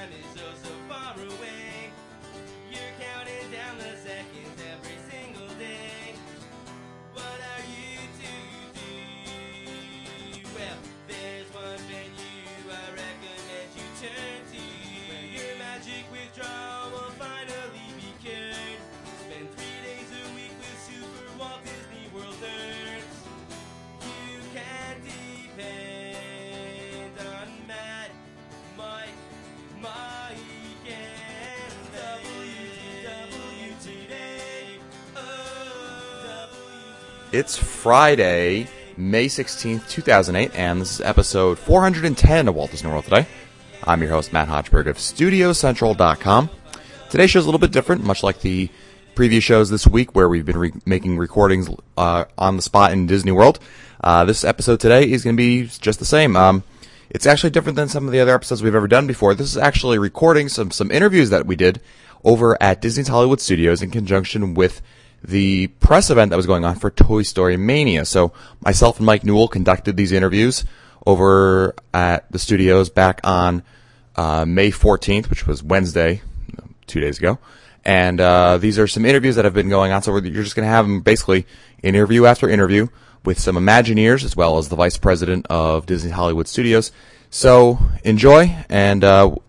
time is so, so far away. You're counting down the seconds every single day. What are you to do? Well, there's one venue I recommend you turn to. Where your magic withdrawal will finally be cured. Spend 3 days a week with Super Walt Disney World nerds. You can depend on Matt, Mike, and WW today. It's Friday, May 16th, 2008, and this is episode 410 of Walt Disney World Today. I'm your host, Matt Hochberg of StudioCentral.com. Today's show is a little bit different, much like the previous shows this week where we've been making recordings on the spot in Disney World. This episode today is going to be just the same. It's actually different than some of the other episodes we've ever done before. This is actually recording some interviews that we did over at Disney's Hollywood Studios in conjunction with the press event that was going on for Toy Story Mania. So myself and Mike Newell conducted these interviews over at the studios back on May 14th, which was Wednesday, 2 days ago. And these are some interviews that have been going on. So you're just going to have them basically interview after interview with some Imagineers as well as the Vice President of Disney Hollywood Studios. So enjoy. And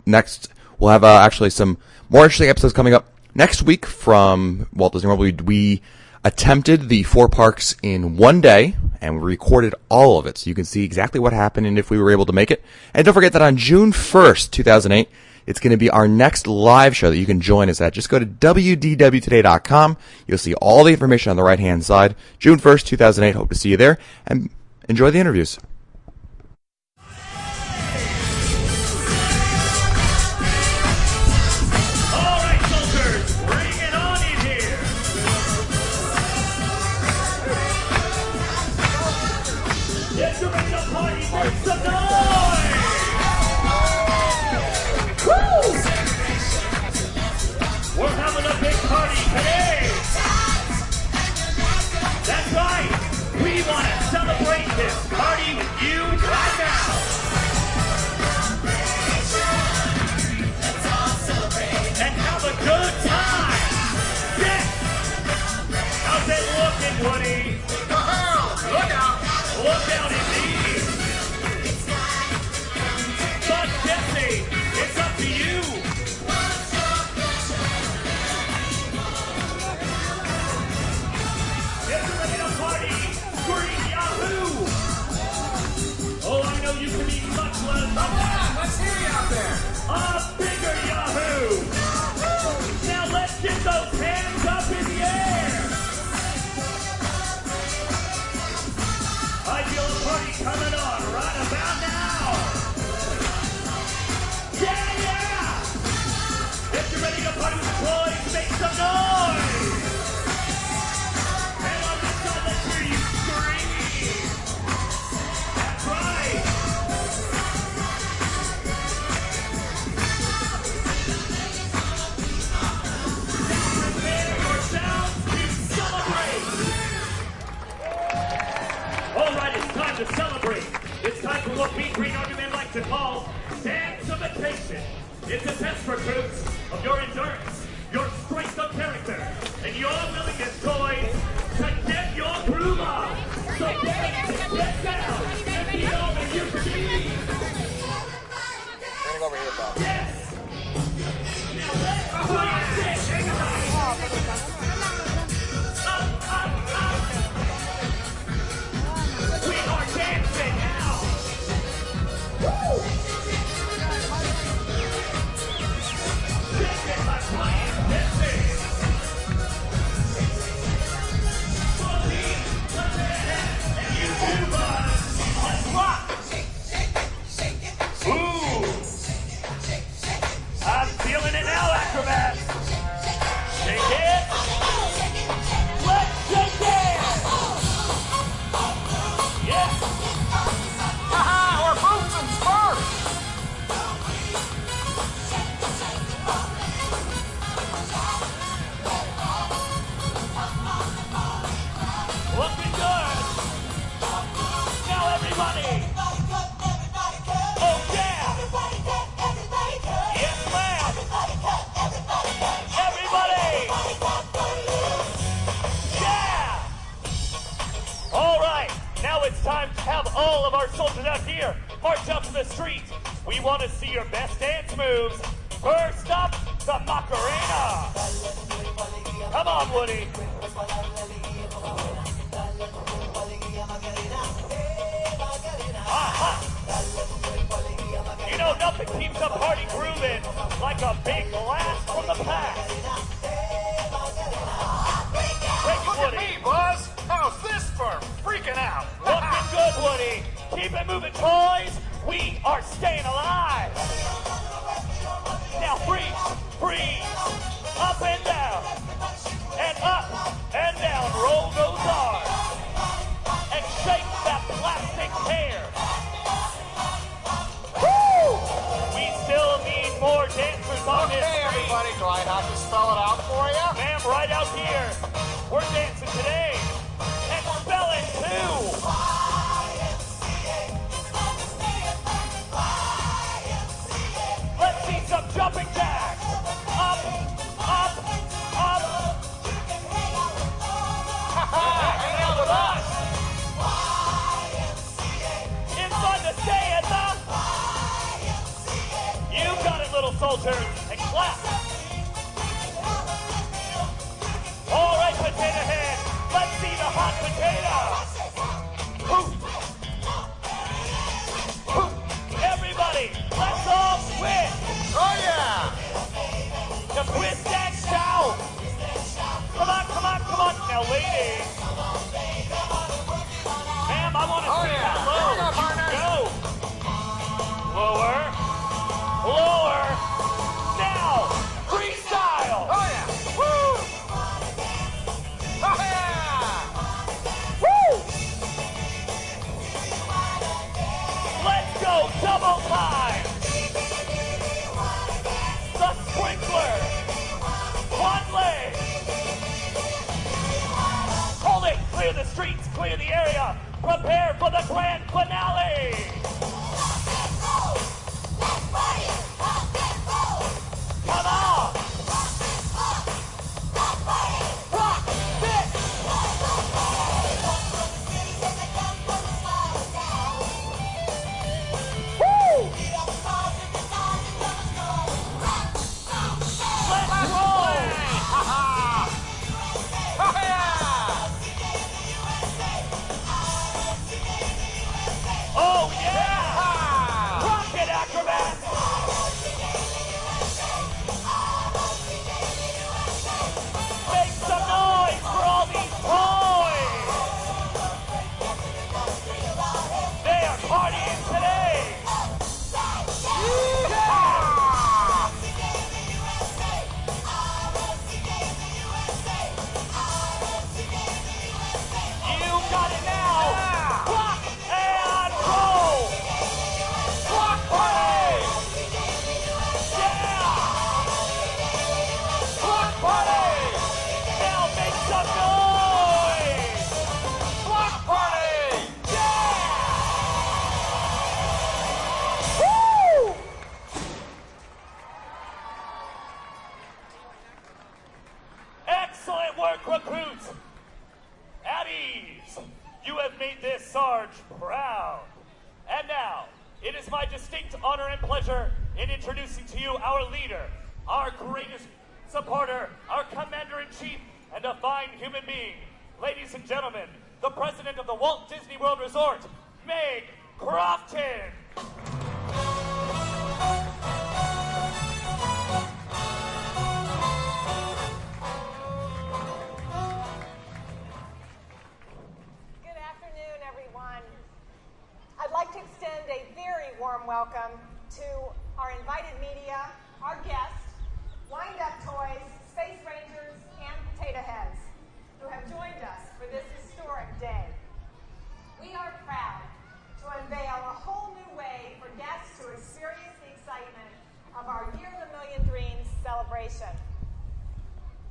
next we'll have actually some more interesting episodes coming up. Next week from Walt Disney World, we attempted the 4 parks in one day, and we recorded all of it, so you can see exactly what happened and if we were able to make it. And don't forget that on June 1st, 2008, it's going to be our next live show that you can join us at. Just go to wdwtoday.com. You'll see all the information on the right-hand side. June 1st, 2008. Hope to see you there, and enjoy the interviews. It's a test for troops of your endurance, your strength of character, and your willingness, toys, to get your groove on. So get down and be all that you can be. Turning over here, Bob. Yes. Now let's play it. Up. We are dancing now. Woo! I'm feeling it now, acrobats. Shake it. Now it's time to have all of our soldiers out here march up to the street. We want to see your best dance moves. First up, the Macarena. Come on, Woody. You know, nothing keeps the party grooving like a big blast from the past. Look at me, Buzz. How's this for freaking out? Looking good, Woody. Keep it moving, toys. We are staying alive. Now freeze, up and down, and up and down. Roll those arms and shake that plastic hair. Woo! We still need more dancers on this Okay, street. everybody, do I have to spell it out for you? Ma'am, right out here. We're dancing today. And spell it too. Let's see some jumping jacks. Up, up, up. Hang out with us. It's fun to stay at the. You got it, little soldiers. And clap. All right, potato head. Let's see the hot potato. Hoop. Hoop. Everybody, let's all switch. Oh, yeah. The twist and shout. Come on, come on, come on. Now, ladies. Ma'am, I want to Oh, see yeah. that low. Come on, partner. Go. Lower. Lower. Now, freestyle. Oh, yeah. Woo. Oh, yeah. Woo! Let's go, double time. The sprinkler. One leg. Hold it. Clear the streets. Clear the area. Prepare for the grand finale. Come on. Rock this. Woo! Let's roll. Oh, yeah. Oh yeah! Rocket acrobats! Make some noise for all these toys! They are partying today! You got it now! Rock and roll! Rock party! Yeah! Rock party! Now make some noise! Rock party! Yeah! Woo! Excellent work, recruits! At ease! You have made this Sarge proud. And now, it is my distinct honor and pleasure in introducing to you our leader, our greatest supporter, our commander-in-chief, and a fine human being. Ladies and gentlemen, the president of the Walt Disney World Resort, Meg Crofton. Good afternoon, everyone. I'd like to extend a very warm welcome to our invited media, our guests, Wind-Up Toys, Space Rangers, and Potato Heads, who have joined us for this historic day. We are proud to unveil a whole new way for guests to experience the excitement of our Year of a Million Dreams celebration.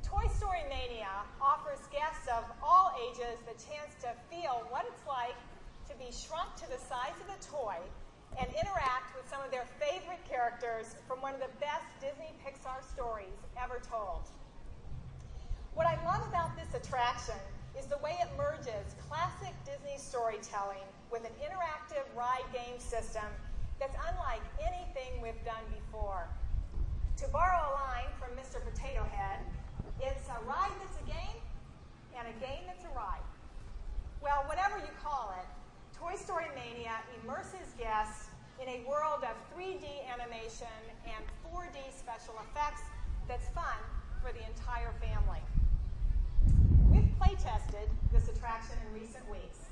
Toy Story Mania offers guests of all ages the chance to feel what it's like to be shrunk to the size of a toy and interact with some of their favorite characters from one of the best Disney Pixar stories ever told. What I love about this attraction is the way it merges classic Disney stories storytelling with an interactive ride game system that's unlike anything we've done before. To borrow a line from Mr. Potato Head, it's a ride that's a game and a game that's a ride. Well, whatever you call it, Toy Story Mania immerses guests in a world of 3D animation and 4D special effects that's fun for the entire family. We've play-tested this attraction in recent weeks,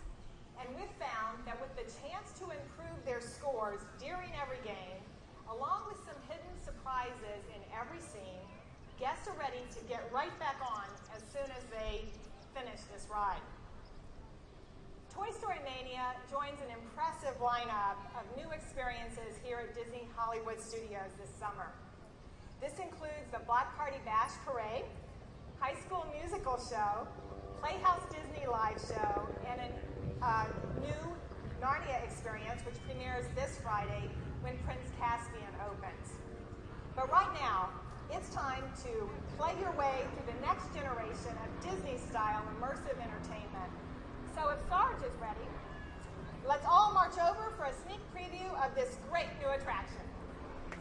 and we've found that with the chance to improve their scores during every game, along with some hidden surprises in every scene, guests are ready to get right back on as soon as they finish this ride. Toy Story Mania joins an impressive lineup of new experiences here at Disney Hollywood Studios this summer. This includes the Block Party Bash Parade, High School Musical Show, Playhouse Disney Live Show, and a new Narnia experience, which premieres this Friday when Prince Caspian opens. But right now, it's time to play your way through the next generation of Disney-style immersive entertainment. So if Sarge is ready, let's all march over for a sneak preview of this great new attraction.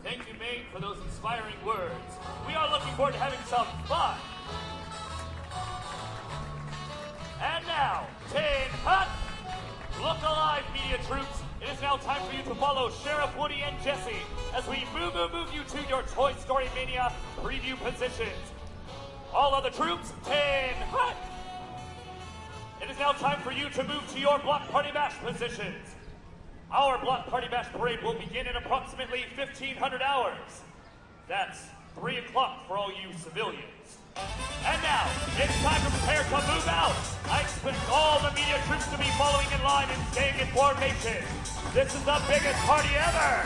Thank you, Meg, for those inspiring words. We are looking forward to having some fun. And now, Tin Hut! Look alive, media troops. It is now time for you to follow Sheriff Woody and Jesse as we move you to your Toy Story Mania preview positions. All other troops, Tin Hut! It is now time for you to move to your Block Party Bash positions. Our Block Party Bash parade will begin in approximately 1,500 hours. That's 3 o'clock for all you civilians. And now, it's time to prepare to move out. I expect all the media troops to be following in line and staying in formation. This is the biggest party ever.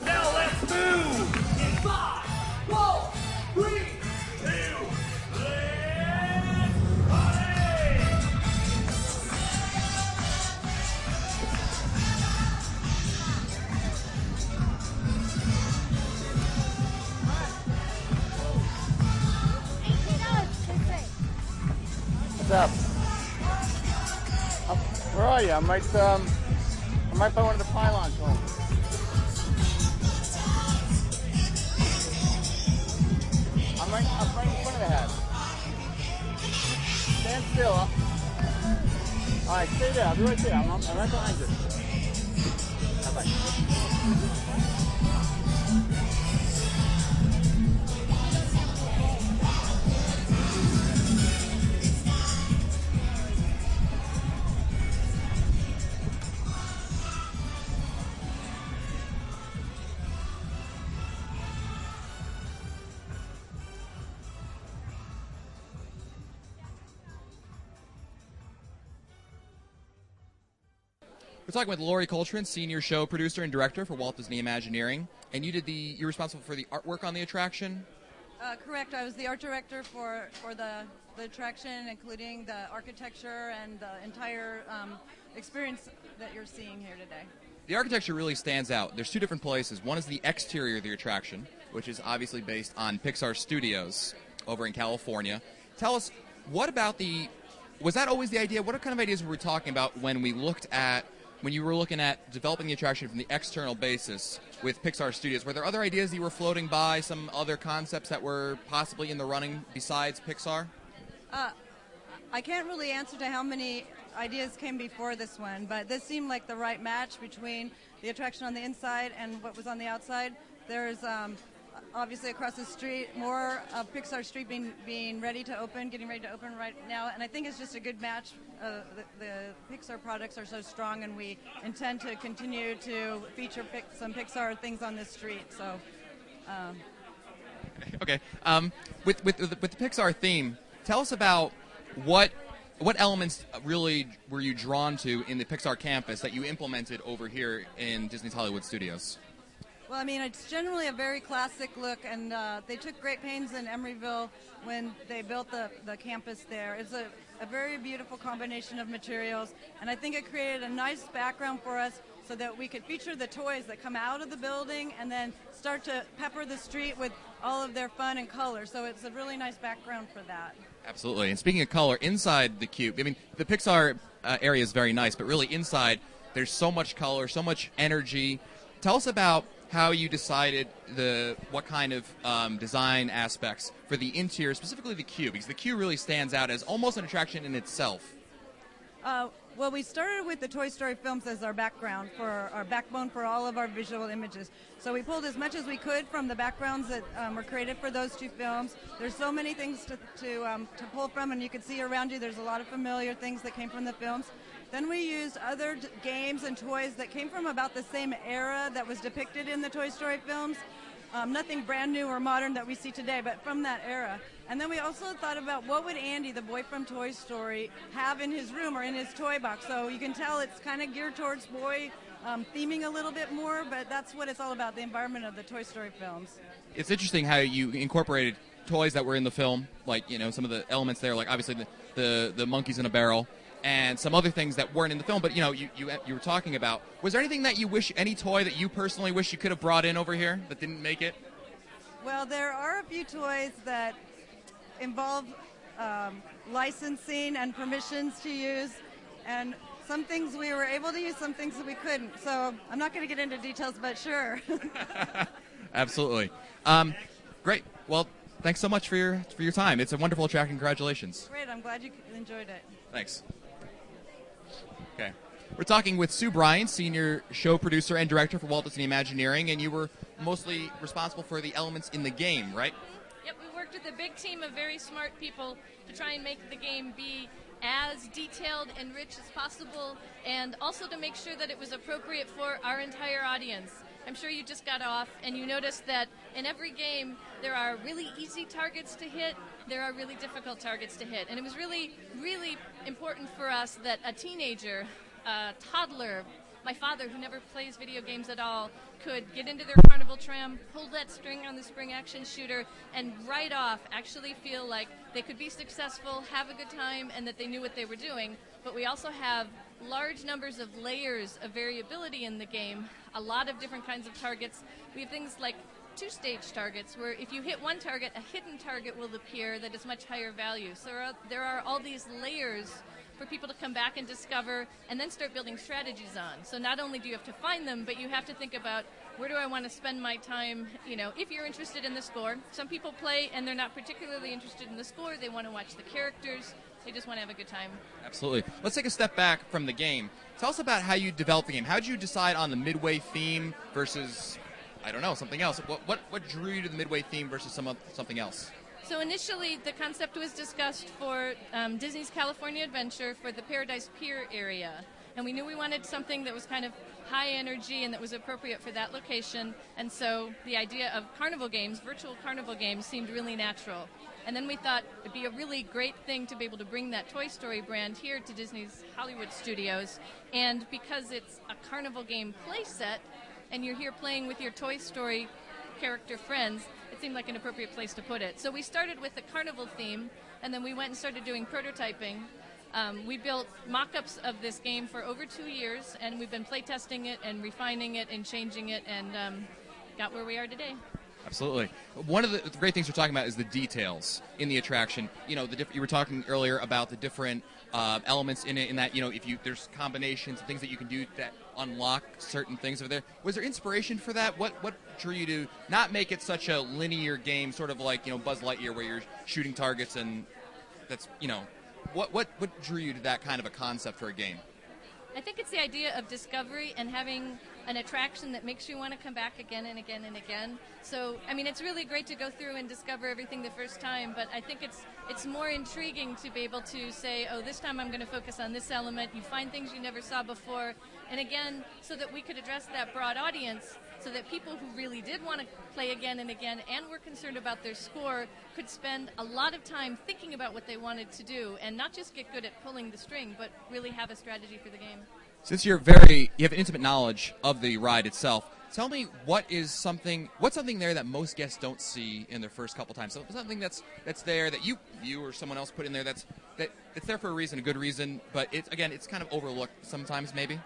Now let's move. In 5, 4, 3, 2, let's party! What's up? Where are you? I might find one of the pylons home. I'm right in front of the head. Stand still. All right, stay there. I'll be right there. I'm right behind you. Bye-bye. We're talking with Lori Coltrane, senior show producer and director for Walt Disney Imagineering, and you're responsible for the artwork on the attraction? Correct. I was the art director for the attraction, including the architecture and the entire experience that you're seeing here today. The architecture really stands out. There's two different places. One is the exterior of the attraction, which is obviously based on Pixar Studios over in California. Tell us, was that always the idea? What kind of ideas were we talking about when you were looking at developing the attraction from the external basis with Pixar Studios? Were there other ideas that you were floating by, some other concepts that were possibly in the running besides Pixar? I can't really answer to how many ideas came before this one, but this seemed like the right match between the attraction on the inside and what was on the outside. There's obviously across the street more of Pixar Street getting ready to open right now, and I think it's just a good match. The Pixar products are so strong, and we intend to continue to feature some Pixar things on this street. So, okay. With the Pixar theme, tell us about what elements really were you drawn to in the Pixar campus that you implemented over here in Disney's Hollywood Studios? Well, I mean, it's generally a very classic look, and they took great pains in Emeryville when they built the campus there. It's a very beautiful combination of materials, and I think it created a nice background for us so that we could feature the toys that come out of the building and then start to pepper the street with all of their fun and color. So it's a really nice background for that. Absolutely. And speaking of color, inside the cube, I mean, the Pixar area is very nice, but really inside, there's so much color, so much energy. Tell us about how you decided what kind of design aspects for the interior, specifically the cube, because the cube really stands out as almost an attraction in itself. Well, we started with the Toy Story films as our background, for our backbone for all of our visual images. So we pulled as much as we could from the backgrounds that were created for those two films. There's so many things to pull from, and you can see around you there's a lot of familiar things that came from the films. Then we used other games and toys that came from about the same era that was depicted in the Toy Story films. Nothing brand new or modern that we see today, but from that era. And then we also thought about what would Andy, the boy from Toy Story, have in his room or in his toy box. So you can tell it's kind of geared towards boy theming a little bit more, but that's what it's all about, the environment of the Toy Story films. It's interesting how you incorporated toys that were in the film, like, you know, some of the elements there, like obviously the monkeys in a barrel, and some other things that weren't in the film, but you know, you were talking about. Was there anything that you wish, any toy that you personally wish you could have brought in over here that didn't make it? Well, there are a few toys that involve licensing and permissions to use, and some things we were able to use, some things that we couldn't. So I'm not going to get into details, but sure. Absolutely. Great. Well, thanks so much for your time. It's a wonderful attraction. Congratulations. Great. I'm glad you enjoyed it. Thanks. Okay. We're talking with Sue Bryan, senior show producer and director for Walt Disney Imagineering, and you were mostly responsible for the elements in the game, right? Yep, we worked with a big team of very smart people to try and make the game be as detailed and rich as possible, and also to make sure that it was appropriate for our entire audience. I'm sure you just got off and you noticed that in every game there are really easy targets to hit, there are really difficult targets to hit. And it was really, really important for us that a teenager, a toddler, my father, who never plays video games at all, could get into their carnival tram, pull that string on the spring action shooter, and right off actually feel like they could be successful, have a good time, and that they knew what they were doing. But we also have large numbers of layers of variability in the game, a lot of different kinds of targets. We have things like two-stage targets, where if you hit one target, a hidden target will appear that is much higher value. So there are all these layers for people to come back and discover and then start building strategies on. So not only do you have to find them, but you have to think about, where do I want to spend my time, you know, if you're interested in the score. Some people play and they're not particularly interested in the score. They want to watch the characters. They just want to have a good time. Absolutely. Let's take a step back from the game. Tell us about how you developed the game. How did you decide on the Midway theme versus, I don't know, something else? What drew you to the Midway theme versus something else? So initially, the concept was discussed for Disney's California Adventure for the Paradise Pier area. And we knew we wanted something that was kind of high energy and that was appropriate for that location. And so the idea of carnival games, virtual carnival games, seemed really natural. And then we thought it'd be a really great thing to be able to bring that Toy Story brand here to Disney's Hollywood Studios. And because it's a carnival game play set, and you're here playing with your Toy Story character friends, it seemed like an appropriate place to put it. So we started with the carnival theme, and then we went and started doing prototyping. We built mock-ups of this game for over 2 years, and we've been playtesting it and refining it and changing it, and got where we are today. Absolutely. One of the great things we're talking about is the details in the attraction. You know, you were talking earlier about the different elements in it, in that, you know, there's combinations and things that you can do that unlock certain things over there. Was there inspiration for that? What drew you to not make it such a linear game, sort of like, you know, Buzz Lightyear, where you're shooting targets and that's, you know, what drew you to that kind of a concept for a game? I think it's the idea of discovery and having an attraction that makes you want to come back again and again and again. So, I mean, it's really great to go through and discover everything the first time, but I think it's more intriguing to be able to say, oh, this time I'm going to focus on this element. You find things you never saw before. And again, so that we could address that broad audience, so that people who really did want to play again and again and were concerned about their score could spend a lot of time thinking about what they wanted to do and not just get good at pulling the string, but really have a strategy for the game. Since you have intimate knowledge of the ride itself, tell me what's something there that most guests don't see in their first couple times? So something that's there that you or someone else put in there that it's there for a reason, a good reason, but it's kind of overlooked sometimes, maybe.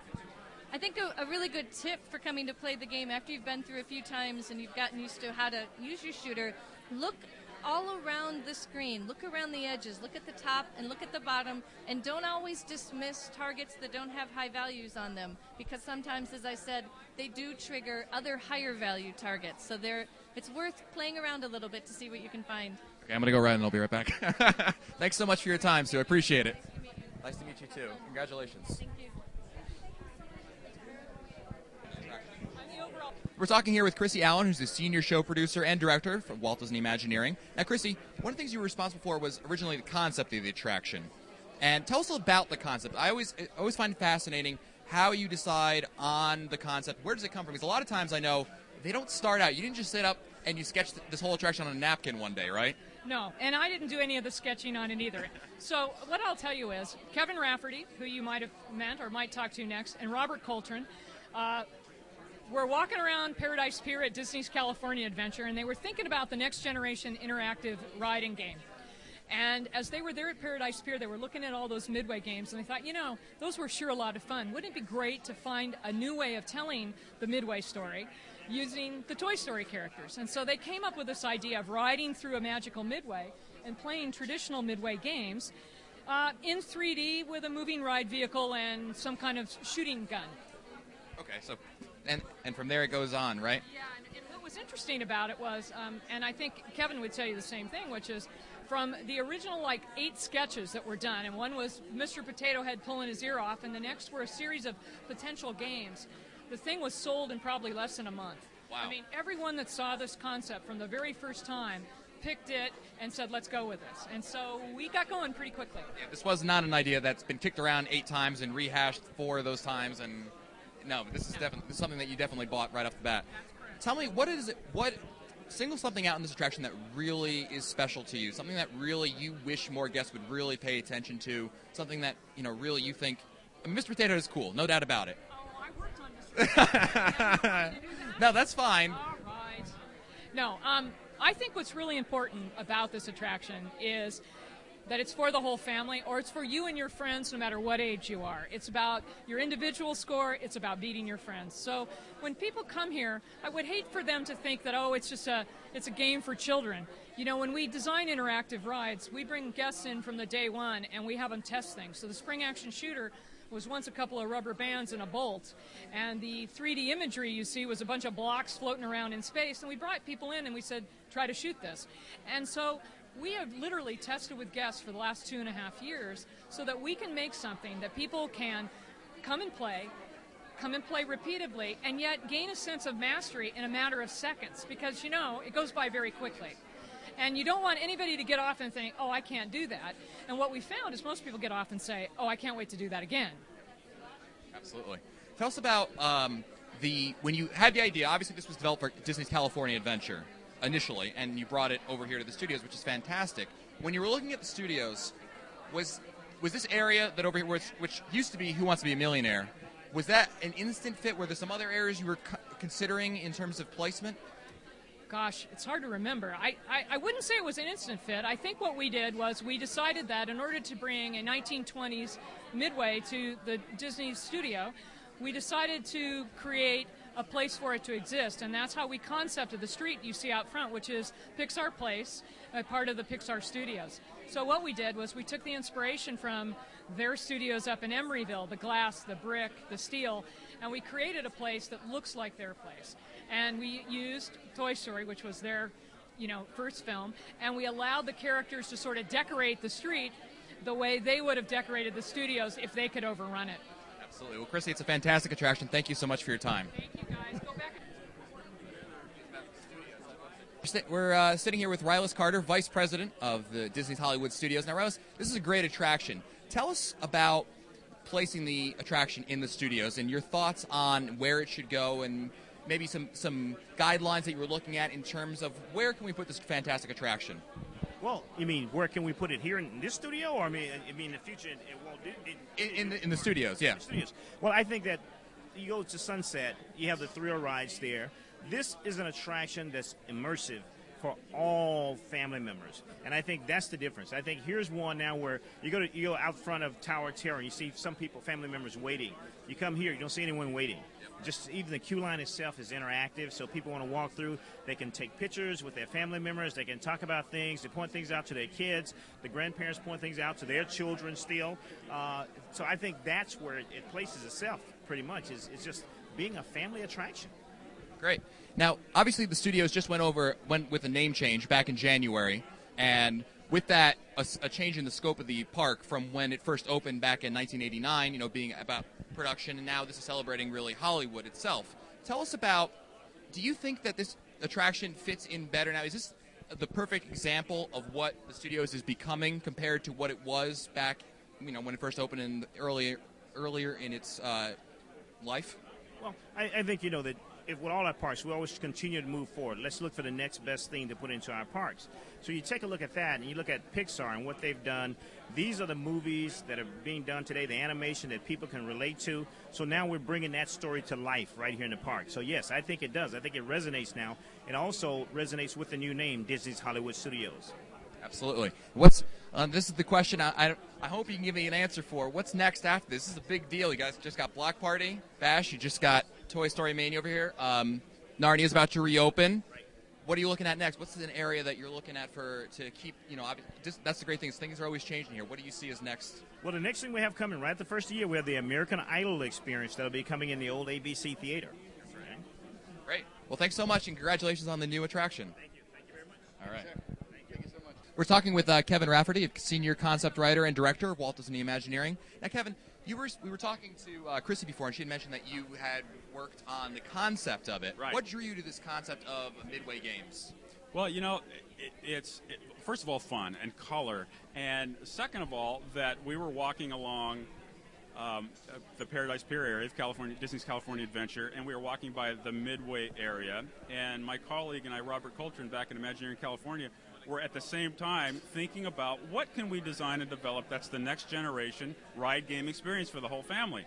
I think a really good tip for coming to play the game after you've been through a few times and you've gotten used to how to use your shooter, look all around the screen. Look around the edges. Look at the top and look at the bottom. And don't always dismiss targets that don't have high values on them, because sometimes, as I said, they do trigger other higher value targets. So it's worth playing around a little bit to see what you can find. Okay, I'm going to go run and I'll be right back. Thanks so much for your time, Sue. I appreciate it. Nice to meet you, too. Congratulations. Thank you. We're talking here with Chrissy Allen, who's the senior show producer and director for Walt Disney Imagineering. Now, Chrissy, one of the things you were responsible for was originally the concept of the attraction. And tell us about the concept. I always find it fascinating how you decide on the concept. Where does it come from? Because a lot of times I know they don't start out. You didn't just sit up and you sketch this whole attraction on a napkin one day, right? No, and I didn't do any of the sketching on it either. So what I'll tell you is Kevin Rafferty, who you might have met or might talk to next, and Robert Coltrane, we're walking around Paradise Pier at Disney's California Adventure, and they were thinking about the next generation interactive riding game. And as they were there at Paradise Pier, they were looking at all those Midway games, and they thought, those were sure a lot of fun. Wouldn't it be great to find a new way of telling the Midway story using the Toy Story characters? And so they came up with this idea of riding through a magical Midway and playing traditional Midway games in 3D with a moving ride vehicle and some kind of shooting gun. Okay, so and from there it goes on, right? Yeah, and what was interesting about it was, and I think Kevin would tell you the same thing, which is from the original 8 sketches that were done, and one was Mr. Potato Head pulling his ear off, and the next were a series of potential games. The thing was sold in probably less than a month. Wow. I mean, everyone that saw this concept from the very first time picked it and said, let's go with this. And so we got going pretty quickly. Yeah, this was not an idea that's been kicked around 8 times and rehashed 4 of those times, and no, this is something that you definitely bought right off the bat. Tell me, single something out in this attraction that really is special to you, something that really you wish more guests would really pay attention to, something that, really you think, Mr. Potato Head is cool, no doubt about it. Oh, I worked on Mr. Potato Head. No, that's fine. All right. No, I think what's really important about this attraction is that it's for the whole family, or it's for you and your friends no matter what age you are. It's about your individual score. It's about beating your friends. So when people come here, I would hate for them to think that, it's a game for children. When we design interactive rides, we bring guests in from the day one, and we have them test things. So the Spring Action Shooter was once a couple of rubber bands and a bolt, and the 3D imagery you see was a bunch of blocks floating around in space, and we brought people in and we said, try to shoot this. And so we have literally tested with guests for the last 2.5 years so that we can make something that people can come and play repeatedly, and yet gain a sense of mastery in a matter of seconds, because it goes by very quickly. And you don't want anybody to get off and think, I can't do that. And what we found is most people get off and say, I can't wait to do that again. Absolutely. Tell us about when you had the idea. Obviously, this was developed for Disney's California Adventure initially, and you brought it over here to the studios, which is fantastic. When you were looking at the studios, was this area that over here, which used to be Who Wants to Be a Millionaire, was that an instant fit? Were there some other areas you were considering in terms of placement? Gosh, it's hard to remember. I wouldn't say it was an instant fit. I think what we did was we decided that in order to bring a 1920s Midway to the Disney studio, we decided to create a place for it to exist, and that's how we concepted the street you see out front, which is Pixar Place, a part of the Pixar Studios. So what we did was we took the inspiration from their studios up in Emeryville, the glass, the brick, the steel, and we created a place that looks like their place. And we used Toy Story, which was their, first film, and we allowed the characters to sort of decorate the street the way they would have decorated the studios if they could overrun it. Absolutely. Well, Chrissy, it's a fantastic attraction. Thank you so much for your time. Thank you, guys. Go back. We're sitting here with Rylas Carter, Vice President of the Disney's Hollywood Studios. Now, Rylas, this is a great attraction. Tell us about placing the attraction in the studios and your thoughts on where it should go, and maybe some guidelines that you were looking at in terms of where can we put this fantastic attraction? Well, you mean where can we put it here in this studio, or I mean in the future at Walt Disney? In the studios, yeah. The studios. Well, I think that you go to Sunset, you have the thrill rides there. This is an attraction that's immersive for all family members. And I think that's the difference. I think here's one now where you go out front of Tower of Terror and you see some people, family members, waiting. You come here, you don't see anyone waiting. Just even the queue line itself is interactive, so people want to walk through. They can take pictures with their family members. They can talk about things. They point things out to their kids. The grandparents point things out to their children still. So I think that's where it places itself pretty much. It's just being a family attraction. Great. Now, obviously, the studios just went with a name change back in January, and with that, a change in the scope of the park from when it first opened back in 1989, being about production, and now this is celebrating really Hollywood itself. Tell us about, do you think that this attraction fits in better now? Is this the perfect example of what the studios is becoming compared to what it was back, when it first opened in earlier in its life? Well, I think, that with all our parks, we always continue to move forward. Let's look for the next best thing to put into our parks. So you take a look at that, and you look at Pixar and what they've done. These are the movies that are being done today, the animation that people can relate to. So now we're bringing that story to life right here in the park. So yes, I think it does. I think it resonates now. It also resonates with the new name, Disney's Hollywood Studios. Absolutely. This is the question I hope you can give me an answer for. What's next after this? This is a big deal. You guys just got Block Party, Bash. You just got Toy Story Mania over here. Narnia's about to reopen. What are you looking at next? What's an area that you're looking at to keep, that's the great thing. Things are always changing here. What do you see as next? Well, the next thing we have coming right at the first of the year, we have the American Idol experience that'll be coming in the old ABC Theater. Right. Great. Well, thanks so much, and congratulations on the new attraction. Thank you. Thank you very much. All right. Sure. Thank you so much. We're talking with Kevin Rafferty, Senior Concept Writer and Director of Walt Disney Imagineering. Now, Kevin, we were talking to Chrissy before, and she had mentioned that you had worked on the concept of it. Right. What drew you to this concept of Midway Games? Well, it's first of all fun and color, and second of all that we were walking along the Paradise Pier area of Disney's California Adventure, and we were walking by the Midway area, and my colleague and I, Robert Coltrane, back in Imagineering, California, were at the same time thinking about what can we design and develop that's the next generation ride game experience for the whole family.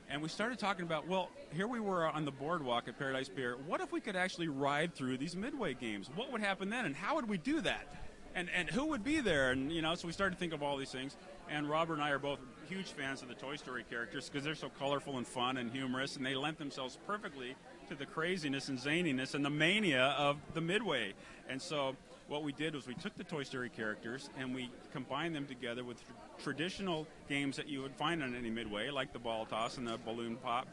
And we started talking about, well, here we were on the boardwalk at Paradise Pier. What if we could actually ride through these Midway games? What would happen then, and how would we do that? And who would be there? And, so we started to think of all these things. And Robert and I are both huge fans of the Toy Story characters because they're so colorful and fun and humorous, and they lent themselves perfectly to the craziness and zaniness and the mania of the Midway. And so what we did was we took the Toy Story characters and we combined them together with traditional games that you would find on any Midway, like the ball toss and the balloon pop.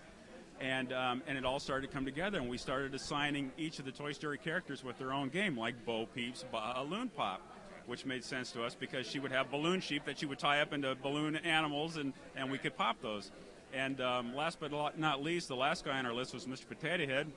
And it all started to come together, and we started assigning each of the Toy Story characters with their own game, like Bo Peep's Balloon Pop, which made sense to us because she would have balloon sheep that she would tie up into balloon animals, and we could pop those. And last but not least, the last guy on our list was Mr. Potato Head,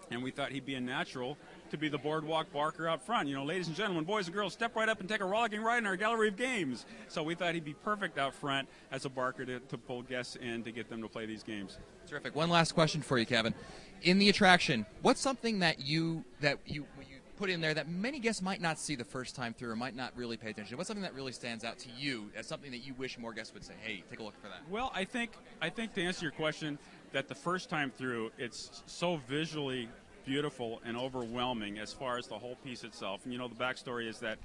and we thought he'd be a natural to be the boardwalk barker out front. Ladies and gentlemen, boys and girls, step right up and take a rollicking ride in our gallery of games. So we thought he'd be perfect out front as a barker to pull guests in to get them to play these games. Terrific. One last question for you, Kevin. In the attraction, what's something that you put in there that many guests might not see the first time through or might not really pay attention to? What's something that really stands out to you as something that you wish more guests would say, hey, take a look for that? Well, I think to answer your question, that the first time through, it's so visually beautiful and overwhelming as far as the whole piece itself. And the backstory is that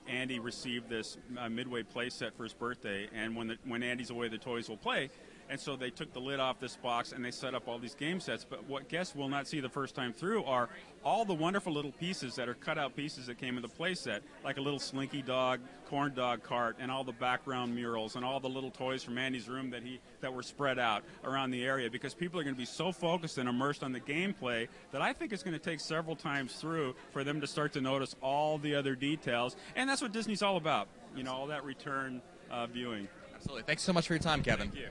Andy received this Midway play set for his birthday, and when Andy's away, the toys will play. And so they took the lid off this box and they set up all these game sets. But what guests will not see the first time through are all the wonderful little pieces that are cutout pieces that came in the play set, like a little Slinky Dog, corn dog cart, and all the background murals and all the little toys from Andy's room that were spread out around the area, because people are going to be so focused and immersed on the gameplay that I think it's going to take several times through for them to start to notice all the other details. And that's what Disney's all about, all that return viewing. Absolutely. Thanks so much for your time, Kevin. Thank you.